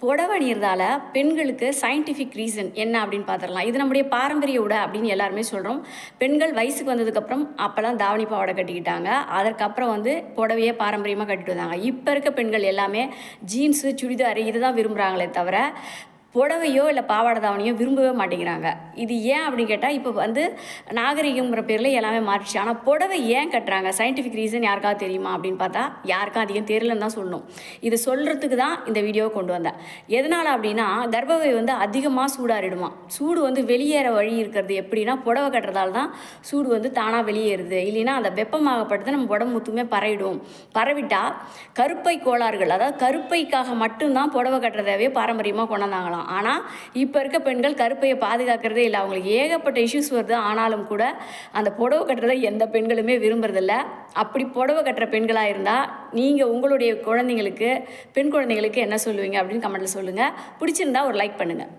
புடவை அணியிறதால பெண்களுக்கு scientific reason என்ன அப்படின்னு பார்த்துடலாம். இது நம்முடைய பாரம்பரிய உடை அப்படின்னு எல்லாருமே சொல்கிறோம். பெண்கள் வயசுக்கு வந்ததுக்கப்புறம் அப்போல்லாம் தாவணி பாவாடை கட்டிக்கிட்டாங்க. அதற்கப்புறம் புடவையே பாரம்பரியமாக கட்டிட்டு வந்தாங்க. இப்போ இருக்க பெண்கள் எல்லாமே ஜீன்ஸு, சுடிதார் இதை தான் விரும்புகிறாங்களே தவிர புடவையோ இல்லை பாவாடை தாவணியோ விரும்பவே மாட்டேங்கிறாங்க. இது ஏன் அப்படின்னு கேட்டால் இப்போ நாகரிகங்கிற பேரில் எல்லாமே மாறிடுச்சு. ஆனால் புடவை ஏன் கட்டுறாங்க, சயின்டிஃபிக் ரீசன் யாருக்காவது தெரியுமா அப்படின்னு பார்த்தா யாருக்கும் அதிகம் தெரியலன்னு தான் சொல்லணும். இது சொல்கிறதுக்கு தான் இந்த வீடியோவை கொண்டு வந்தேன். எதனால் அப்படின்னா கர்ப்பப்பை அதிகமாக சூடாறிடுமா. சூடு வெளியேற வழி இருக்கிறது எப்படின்னா புடவை கட்டுறதால தான் சூடு தானாக வெளியேறுது. இல்லைன்னா அந்த வெப்பமாகப்பட்டது நம்ம உடம்பு முத்துமே பரவிட்டால் கருப்பை கோளாறுகள், அதாவது கருப்பைக்காக மட்டும்தான் புடவை கட்டுறதாவே பாரம்பரியமாக கொண்டாந்தாங்களாம். ஆனால் இப்போ இருக்க பெண்கள் கருப்பையை பாதுகாக்கிறதே இல்லை. அவங்களுக்கு ஏகப்பட்ட இஷ்யூஸ் வருது. ஆனாலும் கூட அந்த புடவை கட்டுறதை எந்த பெண்களுமே விரும்புறதில்ல. அப்படி புடவை கட்டுற பெண்களாக இருந்தால் நீங்கள் உங்களுடைய குழந்தைங்களுக்கு, பெண் குழந்தைங்களுக்கு என்ன சொல்லுவீங்க அப்படின்னு கமெண்ட்டில் சொல்லுங்கள். பிடிச்சிருந்தா ஒரு லைக் பண்ணுங்கள்.